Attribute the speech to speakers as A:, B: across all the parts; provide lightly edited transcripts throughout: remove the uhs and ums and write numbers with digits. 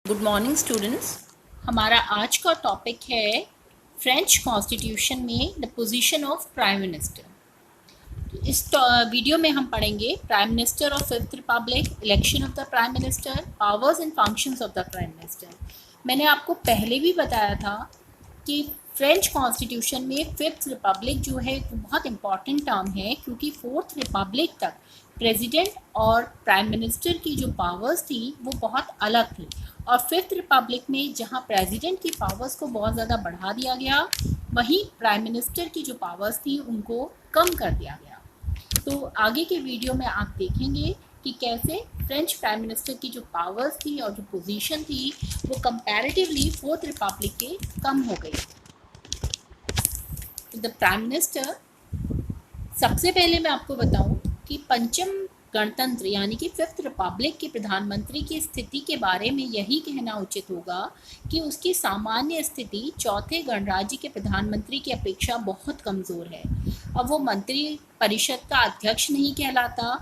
A: Good morning students. हमारा आज का टॉपिक है फ्रेंच कॉन्स्टिट्यूशन में the position of prime minister. इस वीडियो में हम पढ़ेंगे prime minister of fifth Republic, election of the prime minister, powers and functions of the prime minister. मैंने आपको पहले भी बताया था कि फ्रेंच कॉन्स्टिट्यूशन में फिफ्थ रिपब्लिक जो है वो बहुत इम्पॉर्टेंट टर्म है, क्योंकि फोर्थ रिपब्लिक तक प्रेसिडेंट और प्राइम मिनिस्टर की जो पावर्स थी वो बहुत अलग थी, और फिफ्थ रिपब्लिक में जहां प्रेसिडेंट की पावर्स को बहुत ज़्यादा बढ़ा दिया गया, वहीं प्राइम मिनिस्टर की जो पावर्स थी उनको कम कर दिया गया। तो आगे के वीडियो में आप देखेंगे कि कैसे फ्रेंच प्राइम मिनिस्टर की जो पावर्स थी और जो पोजीशन थी वो कंपैरेटिवली फोर्थ रिपब्लिक के कम हो गई। द प्राइम मिनिस्टर, सबसे पहले मैं आपको बताऊं कि पंचम गणतंत्र यानी कि फिफ्थ रिपब्लिक के प्रधानमंत्री की स्थिति के बारे में यही कहना उचित होगा कि उसकी सामान्य स्थिति चौथे गणराज्य के प्रधानमंत्री की अपेक्षा बहुत कमज़ोर है। अब वो मंत्री परिषद का अध्यक्ष नहीं कहलाता।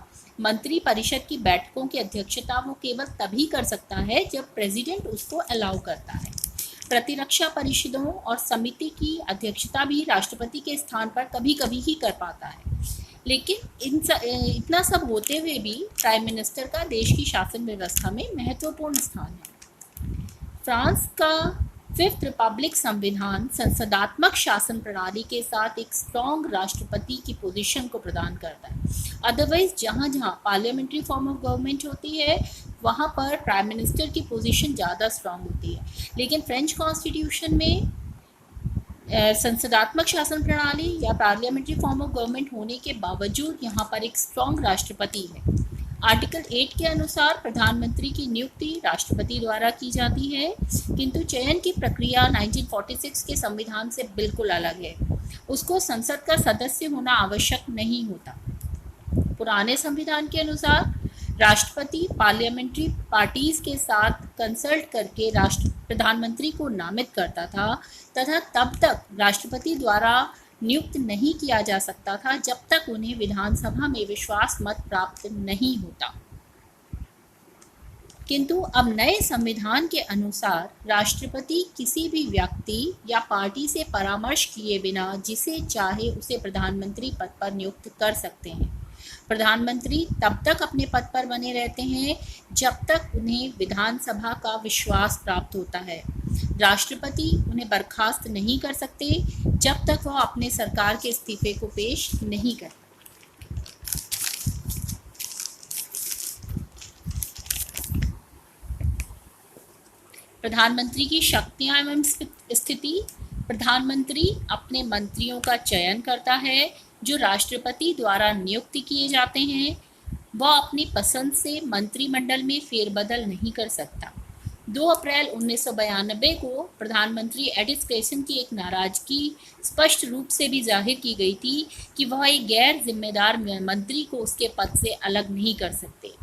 A: मंत्री परिषद की बैठकों की अध्यक्षता वो केवल तभी कर सकता है जब प्रेसिडेंट उसको अलाउ करता है। प्रतिरक्षा परिषदों और समिति की अध्यक्षता भी राष्ट्रपति के स्थान पर कभी कभी ही कर पाता है। लेकिन इतना सब होते हुए भी प्राइम मिनिस्टर का देश की शासन व्यवस्था में महत्वपूर्ण स्थान है। फ्रांस का फिफ्थ रिपब्लिक संविधान संसदात्मक शासन प्रणाली के साथ एक स्ट्रॉन्ग राष्ट्रपति की पोजीशन को प्रदान करता है। अदरवाइज जहाँ जहाँ पार्लियामेंट्री फॉर्म ऑफ गवर्नमेंट होती है वहाँ पर प्राइम मिनिस्टर की पोजीशन ज़्यादा स्ट्रॉन्ग होती है। लेकिन फ्रेंच कॉन्स्टिट्यूशन में संसदात्मक शासन प्रणाली या पार्लियामेंट्री फॉर्म ऑफ गवर्नमेंट होने के बावजूद यहाँ पर एक स्ट्रॉन्ग राष्ट्रपति है। आर्टिकल 8 के अनुसार प्रधानमंत्री की नियुक्ति राष्ट्रपति द्वारा की जाती है, किंतु चयन की प्रक्रिया 1946 के संविधान से बिल्कुल अलग है। उसको संसद का सदस्य होना आवश्यक नहीं होता। पुराने संविधान के अनुसार राष्ट्रपति पार्लियामेंट्री पार्टीज के साथ कंसल्ट करके प्रधानमंत्री को नामित करता था तथा तब तक राष्ट्रपति द्वारा नियुक्त नहीं किया जा सकता था जब तक उन्हें विधानसभा में विश्वास मत प्राप्त नहीं होता। किंतु अब नए संविधान के अनुसार राष्ट्रपति किसी भी व्यक्ति या पार्टी से परामर्श किए बिना जिसे चाहे उसे प्रधानमंत्री पद पर नियुक्त कर सकते हैं। प्रधानमंत्री तब तक अपने पद पर बने रहते हैं जब तक उन्हें विधानसभा का विश्वास प्राप्त होता है। राष्ट्रपति उन्हें बर्खास्त नहीं कर सकते जब तक वह अपने सरकार के इस्तीफे को पेश नहीं करते। प्रधानमंत्री की शक्तियां एवं स्थिति। प्रधानमंत्री अपने मंत्रियों का चयन करता है जो राष्ट्रपति द्वारा नियुक्त किए जाते हैं। वह अपनी पसंद से मंत्रिमंडल में फेरबदल नहीं कर सकता। 2 अप्रैल 1992 को प्रधानमंत्री एडिस्क्रेशन की एक नाराजगी स्पष्ट रूप से भी जाहिर की गई थी कि वह एक गैर जिम्मेदार मंत्री को उसके पद से अलग नहीं कर सकते।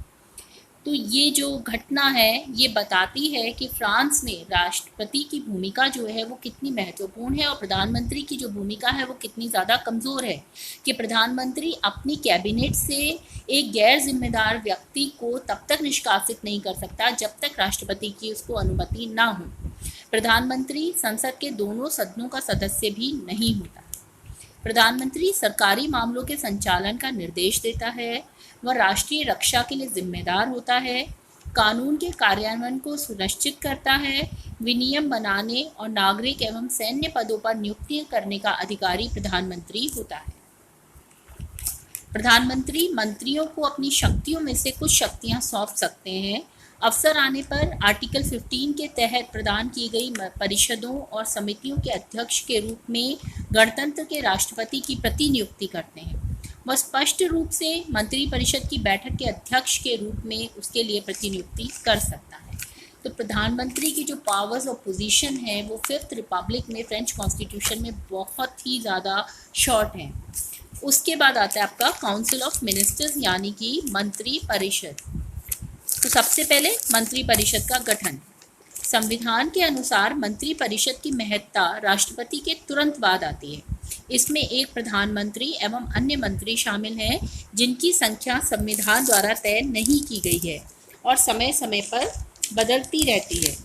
A: तो ये जो घटना है ये बताती है कि फ्रांस में राष्ट्रपति की भूमिका जो है वो कितनी महत्वपूर्ण है और प्रधानमंत्री की जो भूमिका है वो कितनी ज़्यादा कमज़ोर है, कि प्रधानमंत्री अपनी कैबिनेट से एक गैर जिम्मेदार व्यक्ति को तब तक निष्कासित नहीं कर सकता जब तक राष्ट्रपति की उसको अनुमति ना हो। प्रधानमंत्री संसद के दोनों सदनों का सदस्य भी नहीं होता। प्रधानमंत्री सरकारी मामलों के संचालन का निर्देश देता है। वह राष्ट्रीय रक्षा के लिए जिम्मेदार होता है, कानून के कार्यान्वयन को सुनिश्चित करता है, विनियम बनाने और नागरिक एवं सैन्य पदों पर नियुक्ति करने का अधिकारी प्रधानमंत्री होता है। प्रधानमंत्री मंत्रियों को अपनी शक्तियों में से कुछ शक्तियां सौंप सकते हैं। अवसर आने पर आर्टिकल 15 के तहत प्रदान की गई परिषदों और समितियों के अध्यक्ष के रूप में गणतंत्र के राष्ट्रपति की प्रतिनियुक्ति करते हैं। वह स्पष्ट रूप से मंत्री परिषद की बैठक के अध्यक्ष के रूप में उसके लिए प्रतिनियुक्ति कर सकता है। तो प्रधानमंत्री की जो पावर्स और पोजीशन है वो फिफ्थ रिपब्लिक में फ्रेंच कॉन्स्टिट्यूशन में बहुत ही ज़्यादा शॉर्ट है। उसके बाद आता है आपका काउंसिल ऑफ मिनिस्टर्स यानी कि मंत्री परिषद। तो सबसे पहले मंत्री परिषद का गठन। संविधान के अनुसार मंत्री परिषद की महत्ता राष्ट्रपति के तुरंत बाद आती है। इसमें एक प्रधानमंत्री एवं अन्य मंत्री शामिल हैं जिनकी संख्या संविधान द्वारा तय नहीं की गई है और समय समय पर बदलती रहती है।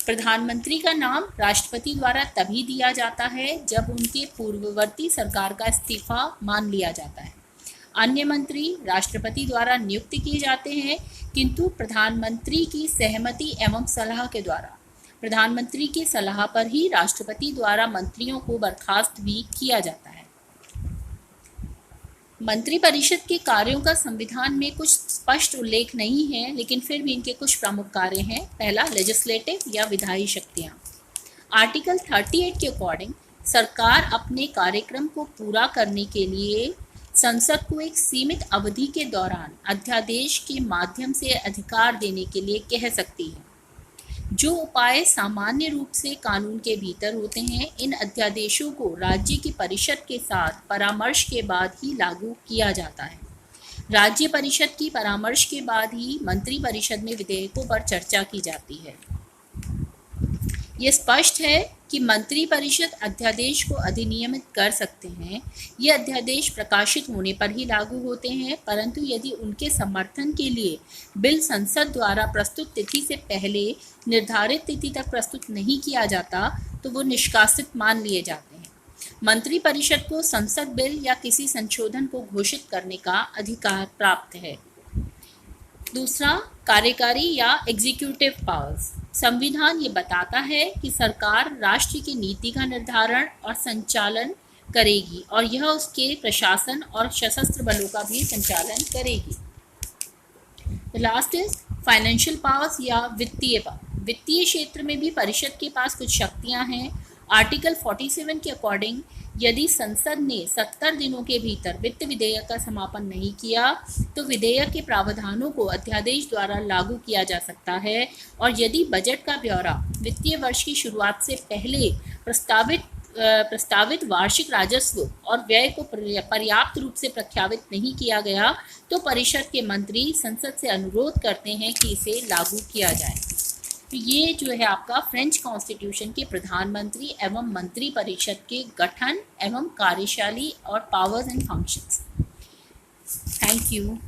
A: प्रधानमंत्री का नाम राष्ट्रपति द्वारा तभी दिया जाता है जब उनके पूर्ववर्ती सरकार का इस्तीफा मान लिया जाता है। अन्य मंत्री राष्ट्रपति द्वारा नियुक्त किए जाते हैं, किंतु प्रधानमंत्री की सहमति एवं सलाह के द्वारा। प्रधानमंत्री की सलाह पर ही राष्ट्रपति द्वारा मंत्रियों को बर्खास्त भी किया जाता है। मंत्रिपरिषद के कार्यों का संविधान में कुछ स्पष्ट उल्लेख नहीं है, लेकिन फिर भी इनके कुछ प्रमुख कार्य हैं। पहला, लेजिस्लेटिव या विधायी शक्तियां। आर्टिकल 38 के अकॉर्डिंग सरकार अपने कार्यक्रम को पूरा करने के लिए संसद को एक सीमित अवधि के दौरान अध्यादेश के माध्यम से अधिकार देने के लिए कह सकती है। जो उपाय सामान्य रूप से कानून के भीतर होते हैं, इन अध्यादेशों को राज्य की परिषद के साथ परामर्श के बाद ही लागू किया जाता है। राज्य परिषद की परामर्श के बाद ही मंत्री परिषद में विधेयकों पर चर्चा की जाती है। ये स्पष्ट है कि मंत्री परिषद अध्यादेश को अधिनियमित कर सकते हैं। ये अध्यादेश प्रकाशित होने पर ही लागू होते हैं, परंतु यदि उनके समर्थन के लिए बिल संसद द्वारा प्रस्तुत तिथि से पहले निर्धारित तिथि तक प्रस्तुत नहीं किया जाता तो वो निष्कासित मान लिए जाते हैं। मंत्री परिषद को संसद बिल या किसी संशोधन को घोषित करने का अधिकार प्राप्त है। दूसरा, कार्यकारी या एग्जीक्यूटिव पावर्स। संविधान ये बताता है कि सरकार राष्ट्र की नीति का निर्धारण और संचालन करेगी और यह उसके प्रशासन और सशस्त्र बलों का भी संचालन करेगी। The last is financial powers या वित्तीय पावर। वित्तीय क्षेत्र में भी परिषद के पास कुछ शक्तियां हैं। आर्टिकल 47 के अकॉर्डिंग यदि संसद ने 70 दिनों के भीतर वित्त विधेयक का समापन नहीं किया तो विधेयक के प्रावधानों को अध्यादेश द्वारा लागू किया जा सकता है, और यदि बजट का ब्यौरा वित्तीय वर्ष की शुरुआत से पहले प्रस्तावित वार्षिक राजस्व और व्यय को पर्याप्त रूप से प्रख्यापित नहीं किया गया तो परिषद के मंत्री संसद से अनुरोध करते हैं कि इसे लागू किया जाए। तो ये जो है आपका फ्रेंच कॉन्स्टिट्यूशन के प्रधानमंत्री एवं मंत्री परिषद के गठन एवं कार्यशैली और powers and functions. Thank you.